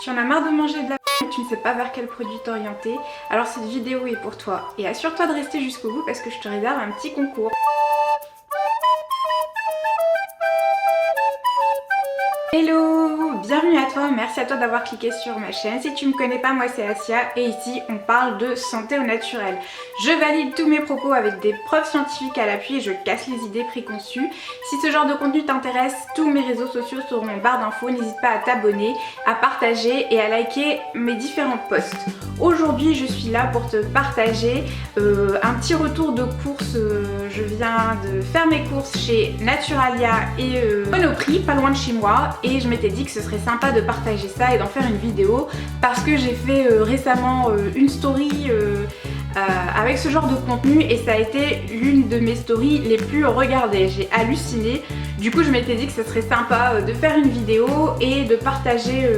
Tu en as marre de manger de la et tu ne sais pas vers quel produit t'orienter, alors cette vidéo est pour toi. Et assure-toi de rester jusqu'au bout parce que je te réserve un petit concours. Hello, bienvenue à toi, merci à toi d'avoir cliqué sur ma chaîne. Si tu me connais pas, moi c'est Asia et ici on parle de santé au naturel. Je valide tous mes propos avec des preuves scientifiques à l'appui et je casse les idées préconçues. Si ce genre de contenu t'intéresse, tous mes réseaux sociaux seront en barre d'infos. N'hésite pas à t'abonner, à partager et à liker mes différents posts. Aujourd'hui je suis là pour te partager un petit retour de course. Je viens de faire mes courses chez Naturalia et Monoprix, pas loin de chez moi. Et je m'étais dit que ce serait sympa de partager ça et d'en faire une vidéo parce que j'ai fait récemment une story avec ce genre de contenu et ça a été l'une de mes stories les plus regardées. J'ai halluciné. Du coup je m'étais dit que ce serait sympa de faire une vidéo et de partager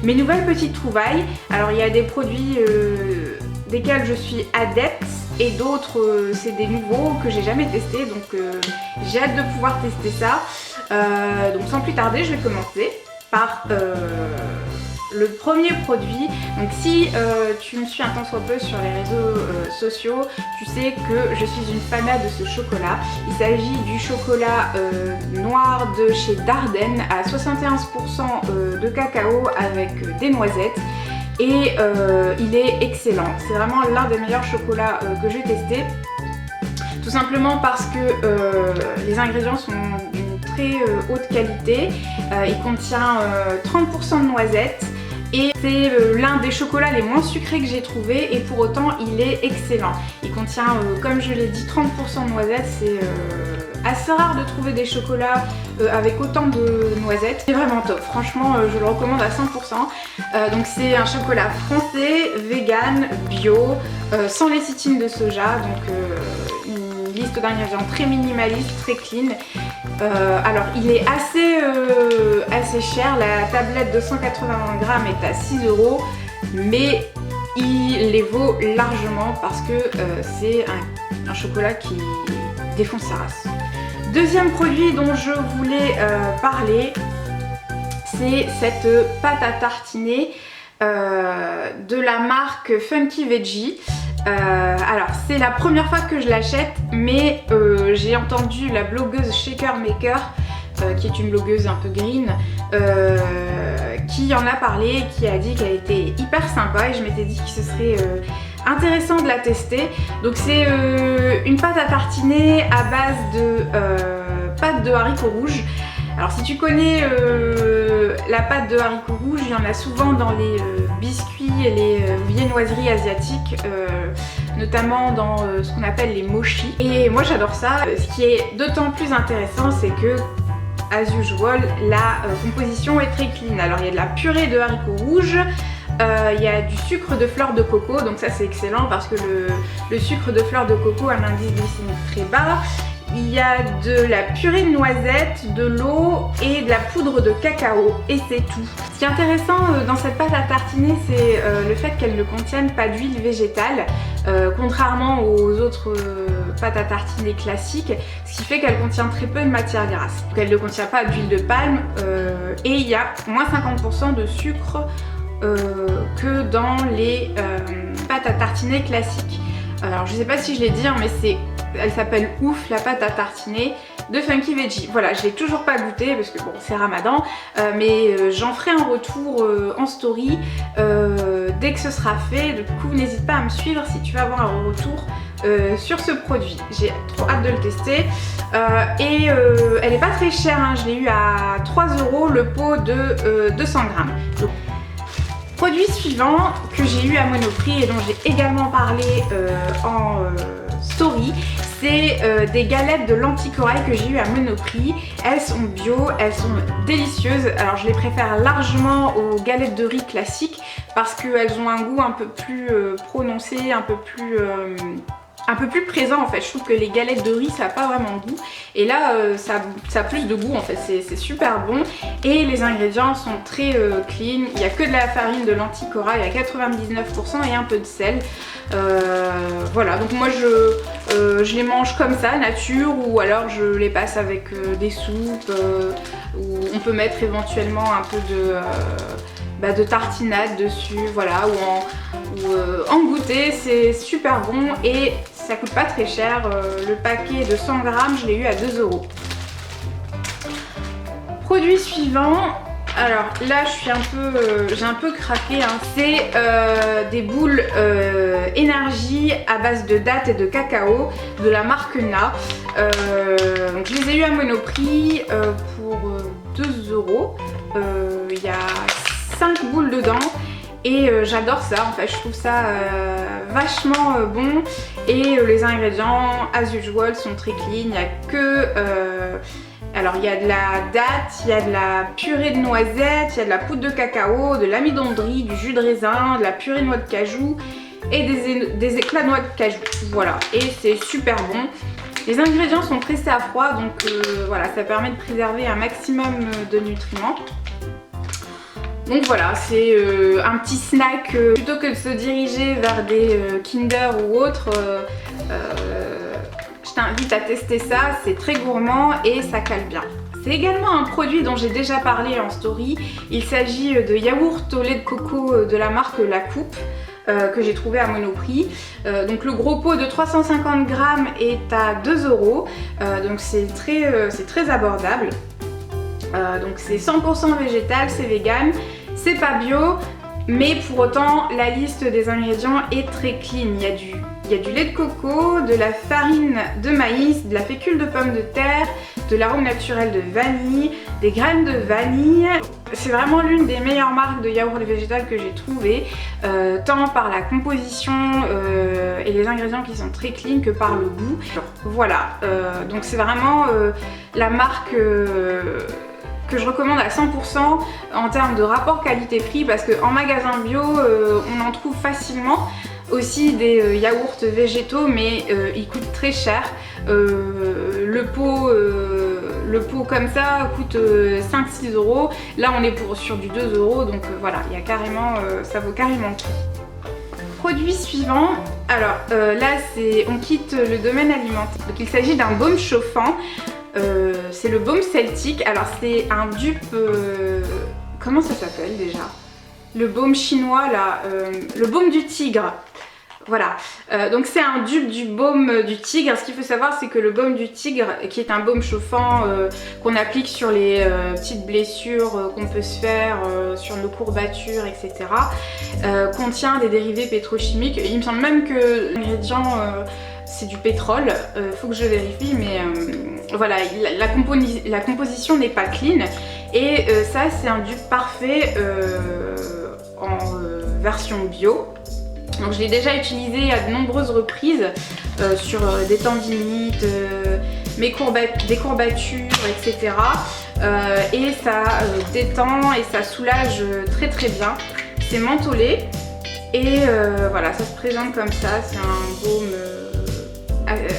mes nouvelles petites trouvailles. Alors il y a des produits desquels je suis adepte et d'autres c'est des nouveaux que j'ai jamais testés, donc j'ai hâte de pouvoir tester ça. Donc sans plus tarder, je vais commencer par le premier produit. Donc si tu me suis un tant soit peu sur les réseaux sociaux, tu sais que je suis une fanat de ce chocolat. Il s'agit du chocolat noir de chez Darden à 71% de cacao avec des noisettes. Et il est excellent. C'est vraiment l'un des meilleurs chocolats que j'ai testé. Tout simplement parce que les ingrédients sont d'une très haute qualité. Il contient 30% de noisettes et c'est l'un des chocolats les moins sucrés que j'ai trouvé et pour autant il est excellent. Il contient, comme je l'ai dit, 30% de noisettes. C'est assez rare de trouver des chocolats avec autant de noisettes. C'est vraiment top, franchement je le recommande à 100%. Donc c'est un chocolat français, vegan, bio, sans lécithine de soja, donc une liste d'ingrédients très minimaliste, très clean. Alors il est assez cher, la tablette de 180 grammes est à 6 €, mais il les vaut largement parce que c'est un chocolat qui défonce sa race. Deuxième produit dont je voulais parler, c'est cette pâte à tartiner de la marque Funky Veggie. Alors c'est la première fois que je l'achète, mais j'ai entendu la blogueuse Shaker Maker, qui est une blogueuse un peu green, qui en a parlé, qui a dit qu'elle était hyper sympa et je m'étais dit que ce serait intéressant de la tester. Donc c'est une pâte à tartiner à base de pâte de haricots rouges. Alors si tu connais la pâte de haricots rouges, il y en a souvent dans les biscuits et les viennoiseries asiatiques, notamment dans ce qu'on appelle les mochi. Et moi j'adore ça. Ce qui est d'autant plus intéressant, c'est que as usual, la composition est très clean. Alors il y a de la purée de haricots rouges, il y a du sucre de fleur de coco, donc ça c'est excellent parce que le sucre de fleur de coco a un indice glycémique très bas. Il y a de la purée de noisettes, de l'eau et de la poudre de cacao et c'est tout. Ce qui est intéressant dans cette pâte à tartiner, c'est le fait qu'elle ne contienne pas d'huile végétale, contrairement aux autres pâtes à tartiner classiques, ce qui fait qu'elle contient très peu de matière grasse. Donc elle ne contient pas d'huile de palme et il y a moins 50% de sucre que dans les pâtes à tartiner classiques. Alors je sais pas si je l'ai dit, mais elle s'appelle Ouf, la pâte à tartiner de Funky Veggie. Voilà, je l'ai toujours pas goûté parce que bon c'est Ramadan, mais j'en ferai un retour en story dès que ce sera fait. Du coup n'hésite pas à me suivre si tu veux avoir un retour sur ce produit. J'ai trop hâte de le tester et elle est pas très chère, hein. Je l'ai eu à 3 € le pot de 200 grammes. Donc, produit suivant que j'ai eu à Monoprix et dont j'ai également parlé en story, c'est des galettes de lentilles corail que j'ai eu à Monoprix. Elles sont bio, elles sont délicieuses. Alors je les préfère largement aux galettes de riz classiques parce qu'elles ont un goût un peu plus prononcé, un peu plus présent en fait. Je trouve que les galettes de riz ça n'a pas vraiment de goût et là ça a plus de goût en fait, c'est super bon et les ingrédients sont très clean. Il n'y a que de la farine de lentilles corail à 99% et un peu de sel. Voilà, donc moi je les mange comme ça, nature, ou alors je les passe avec des soupes où on peut mettre éventuellement un peu de tartinade dessus, voilà, ou en goûter, c'est super bon et ça coûte pas très cher. Le paquet de 100 grammes, je l'ai eu à 2 €. Produit suivant, alors là j'ai un peu craqué, hein. C'est des boules énergie à base de dattes et de cacao de la marque Na. Donc je les ai eu à Monoprix pour 2 €. Il y a 5 boules dedans et j'adore ça, en fait je trouve ça vachement bon et les ingrédients as usual sont très clean. Il n'y a que alors il y a de la date, il y a de la purée de noisettes, il y a de la poudre de cacao, de l'amidon de riz, du jus de raisin, de la purée de noix de cajou et des éclats de noix de cajou. Voilà, et c'est super bon. Les ingrédients sont pressés à froid, donc voilà, ça permet de préserver un maximum de nutriments. Donc voilà, c'est un petit snack, plutôt que de se diriger vers des Kinder ou autres. Je t'invite à tester ça, c'est très gourmand et ça cale bien. C'est également un produit dont j'ai déjà parlé en story. Il s'agit de yaourt au lait de coco de la marque La Coupe, que j'ai trouvé à Monoprix. Donc le gros pot de 350 grammes est à 2 €, donc c'est très abordable. Donc c'est 100% végétal, c'est vegan, c'est pas bio, mais pour autant la liste des ingrédients est très clean. Il y a du lait de coco, de la farine de maïs, de la fécule de pommes de terre, de l'arôme naturel de vanille, des graines de vanille. C'est vraiment l'une des meilleures marques de yaourt végétal que j'ai trouvé, tant par la composition et les ingrédients qui sont très clean que par le goût. Voilà, donc c'est vraiment la marque que je recommande à 100% en termes de rapport qualité-prix, parce qu'en magasin bio on en trouve facilement aussi des yaourts végétaux, mais ils coûtent très cher. Le pot comme ça coûte 5-6 €. Là on est sur du 2 €, donc voilà, il y a carrément, ça vaut carrément le coup. Produit suivant, alors là on quitte le domaine alimentaire. Donc il s'agit d'un baume chauffant. C'est le baume celtique. Alors c'est un dupe, comment ça s'appelle déjà? Le baume chinois là, le baume du tigre. Voilà, donc c'est un dupe du baume du tigre. Ce qu'il faut savoir, c'est que le baume du tigre, qui est un baume chauffant qu'on applique sur les petites blessures qu'on peut se faire, sur nos courbatures, etc., contient des dérivés pétrochimiques. Il me semble même que l'ingrédient c'est du pétrole, faut que je vérifie, mais voilà, la composition n'est pas clean. Et ça c'est un dupe parfait en version bio. Donc je l'ai déjà utilisé à de nombreuses reprises sur des tendinites, des courbatures, etc. Et ça détend et ça soulage très très bien. C'est mentholé et voilà, ça se présente comme ça. C'est un baume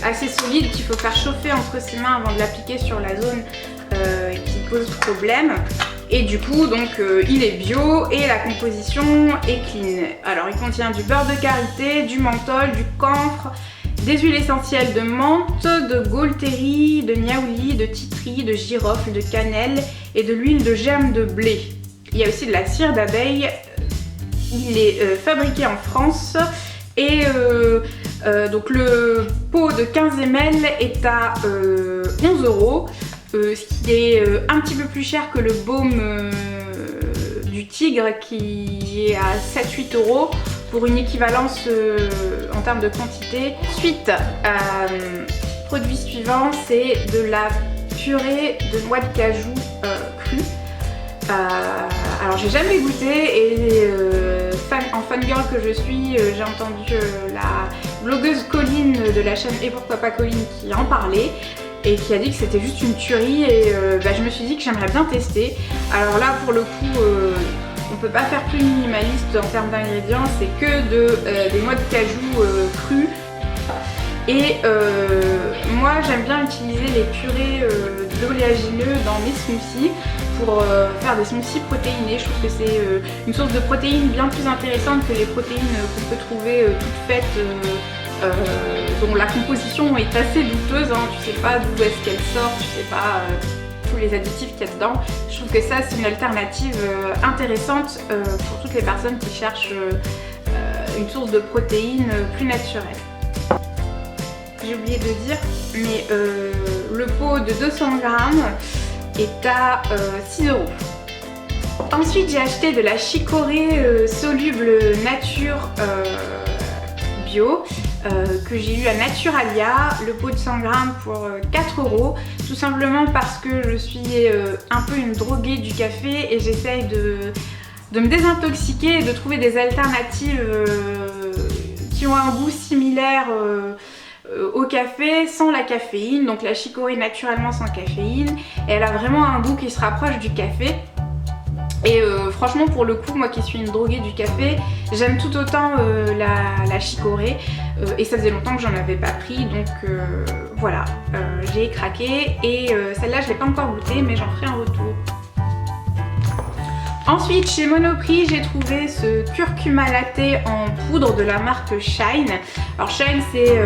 assez solide qu'il faut faire chauffer entre ses mains avant de l'appliquer sur la zone qui pose problème. Et du coup donc il est bio et la composition est clean. Alors il contient du beurre de karité, du menthol, du camphre, des huiles essentielles de menthe, de gaultérie, de niaouli, de titri, de girofle, de cannelle et de l'huile de germe de blé. Il y a aussi de la cire d'abeille. Il est fabriqué en France et donc le pot de 15 ml est à 11 €. Ce qui est un petit peu plus cher que le baume du tigre qui est à 7-8 € pour une équivalence en termes de quantité. Ensuite, produit suivant, c'est de la purée de noix de cajou crue. Alors j'ai jamais goûté et en fangirl que je suis, j'ai entendu la blogueuse Colline de la chaîne Et pourquoi pas Colline qui en parlait et qui a dit que c'était juste une tuerie et je me suis dit que j'aimerais bien tester. Alors là pour le coup on peut pas faire plus minimaliste en termes d'ingrédients, c'est que des noix de cajou crues. Et moi j'aime bien utiliser les purées d'oléagineux dans mes smoothies pour faire des smoothies protéinés. Je trouve que c'est une source de protéines bien plus intéressante que les protéines qu'on peut trouver toutes faites, dont la composition est assez douteuse, hein. Tu sais pas d'où est-ce qu'elle sort, tu sais pas tous les additifs qu'il y a dedans. Je trouve que ça c'est une alternative intéressante pour toutes les personnes qui cherchent une source de protéines plus naturelle. J'ai oublié de dire, mais le pot de 200 grammes est à 6 €. Ensuite j'ai acheté de la chicorée soluble nature bio que j'ai eu à Naturalia, le pot de 100 grammes pour 4 €, tout simplement parce que je suis un peu une droguée du café et j'essaye de me désintoxiquer et de trouver des alternatives qui ont un goût similaire au café sans la caféine. Donc la chicorée naturellement sans caféine, et elle a vraiment un goût qui se rapproche du café. Et franchement pour le coup, moi qui suis une droguée du café, j'aime tout autant la chicorée et ça faisait longtemps que j'en avais pas pris, donc voilà, j'ai craqué et celle-là je l'ai pas encore goûtée mais j'en ferai un retour. Ensuite chez Monoprix j'ai trouvé ce curcuma latte en poudre de la marque Shine. Alors Shine c'est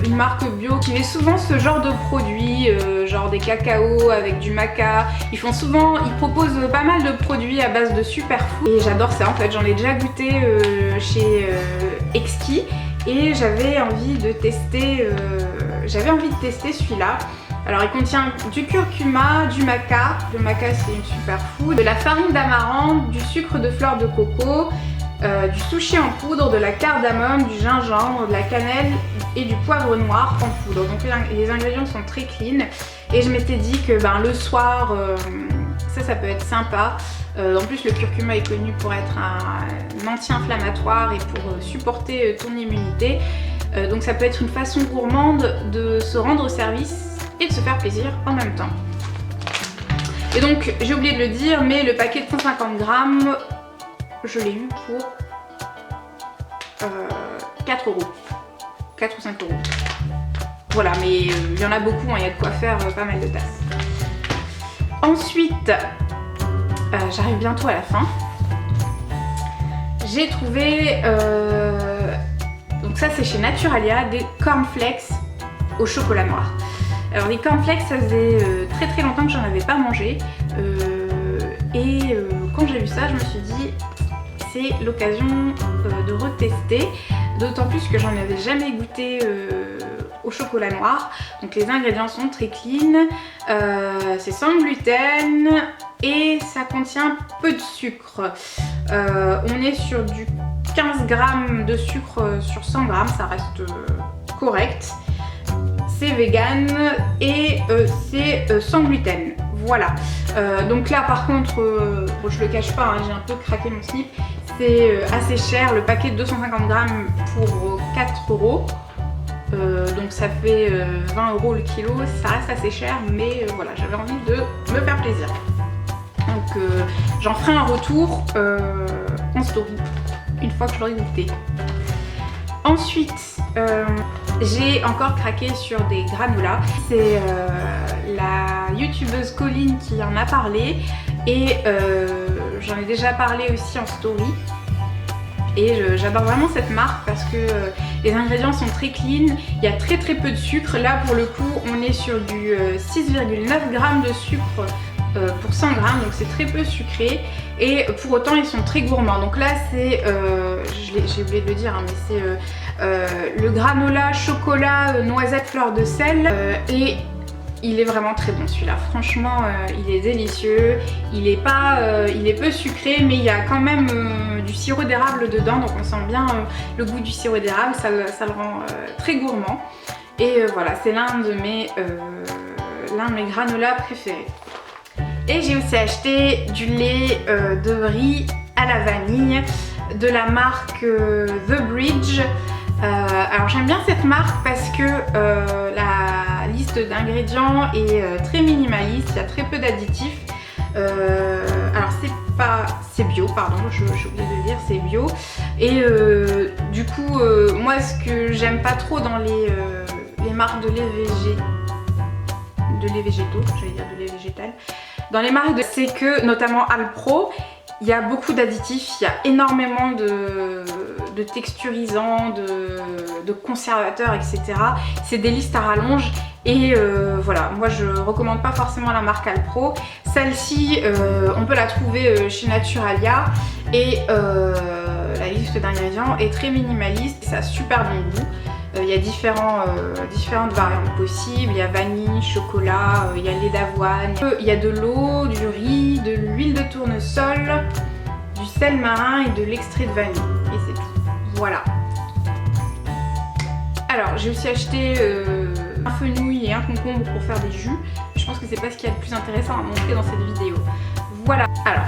une marque bio qui met souvent ce genre de produits, genre des cacaos avec du maca. Ils proposent pas mal de produits à base de superfood et j'adore ça en fait. J'en ai déjà goûté chez Exquis et j'avais envie de tester celui-là. Alors il contient du curcuma, du maca, le maca c'est une superfood, de la farine d'amarante, du sucre de fleur de coco, du sushi en poudre, de la cardamome, du gingembre, de la cannelle et du poivre noir en poudre. Donc les ingrédients sont très clean et je m'étais dit que le soir ça peut être sympa. En plus le curcuma est connu pour être un anti-inflammatoire et pour supporter ton immunité. Donc ça peut être une façon gourmande de se rendre service et de se faire plaisir en même temps. Et donc j'ai oublié de le dire, mais le paquet de 150 grammes, je l'ai eu pour 4 €, 4 ou 5 €. Voilà, mais il y en a beaucoup, il y a de quoi faire pas mal de tasses. Ensuite, j'arrive bientôt à la fin. J'ai trouvé, donc ça c'est chez Naturalia, des cornflakes au chocolat noir. Alors les cornflakes ça faisait très longtemps que j'en avais pas mangé et quand j'ai vu ça je me suis dit c'est l'occasion de retester, d'autant plus que j'en avais jamais goûté au chocolat noir. Donc les ingrédients sont très clean, c'est sans gluten et ça contient peu de sucre. On est sur du 15 grammes de sucre sur 100 grammes, ça reste correct. C'est vegan et c'est sans gluten. Voilà. Donc là par contre, bon, je le cache pas, hein, j'ai un peu craqué mon slip. C'est assez cher, le paquet de 250 grammes pour 4 €. Donc ça fait 20 € le kilo, ça reste assez cher, mais voilà, j'avais envie de me faire plaisir. Donc j'en ferai un retour en story une fois que je l'aurai goûté. Ensuite, j'ai encore craqué sur des granolas. C'est la youtubeuse Colline qui en a parlé et j'en ai déjà parlé aussi en story. Et j'adore vraiment cette marque parce que les ingrédients sont très clean, il y a très peu de sucre. Là pour le coup on est sur du 6,9 g de sucre pour 100 grammes, donc c'est très peu sucré et pour autant ils sont très gourmands. Donc là c'est, j'ai oublié de le dire, hein, mais c'est le granola chocolat noisette fleur de sel et il est vraiment très bon celui-là, franchement il est délicieux, il est peu sucré mais il y a quand même du sirop d'érable dedans, donc on sent bien le goût du sirop d'érable, ça le rend très gourmand et voilà, c'est l'un de mes granolas préférés. Et j'ai aussi acheté du lait de riz à la vanille de la marque The Bridge. Alors j'aime bien cette marque parce que la liste d'ingrédients est très minimaliste, il y a très peu d'additifs. Alors c'est bio, pardon, j'ai oublié de le dire, c'est bio. Et du coup, moi ce que j'aime pas trop dans les marques de lait végétaux, j'allais dire de lait végétal, dans les marques c'est que, notamment Alpro, il y a beaucoup d'additifs, il y a énormément de texturisants, de conservateurs, etc. C'est des listes à rallonge Et voilà, moi je recommande pas forcément la marque Alpro. Celle-ci, on peut la trouver chez Naturalia et la liste d'ingrédients est très minimaliste et ça a super bon goût. Il y a différentes variantes possibles, il y a vanille, chocolat, il y a lait d'avoine, il y a de l'eau, du riz, de l'huile de tournesol, du sel marin et de l'extrait de vanille. Et c'est tout. Voilà. Alors j'ai aussi acheté un fenouil et un concombre pour faire des jus. Je pense que c'est pas ce qu'il y a de plus intéressant à montrer dans cette vidéo. Voilà. Alors,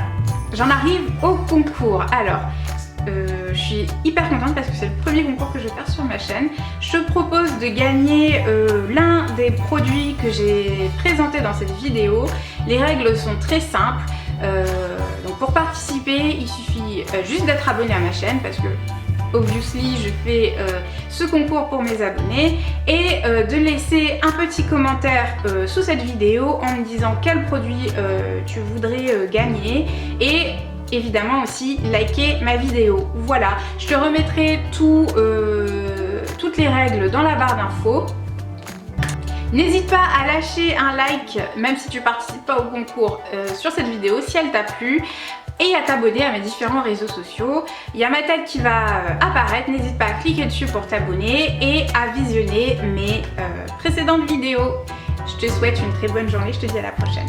j'en arrive au concours. Alors, je suis hyper contente parce que c'est le premier concours que je vais faire sur ma chaîne. Je te propose de gagner l'un des produits que j'ai présenté dans cette vidéo. Les règles sont très simples. Donc pour participer, il suffit juste d'être abonné à ma chaîne parce que obviously je fais ce concours pour mes abonnés et de laisser un petit commentaire sous cette vidéo en me disant quel produit tu voudrais gagner et évidemment aussi liker ma vidéo. Voilà, je te remettrai toutes les règles dans la barre d'infos. N'hésite pas à lâcher un like, même si tu participes pas au concours, sur cette vidéo si elle t'a plu, et à t'abonner à mes différents réseaux sociaux. Il y a ma tête qui va apparaître, n'hésite pas à cliquer dessus pour t'abonner et à visionner mes précédentes vidéos. Je te souhaite une très bonne journée, je te dis à la prochaine.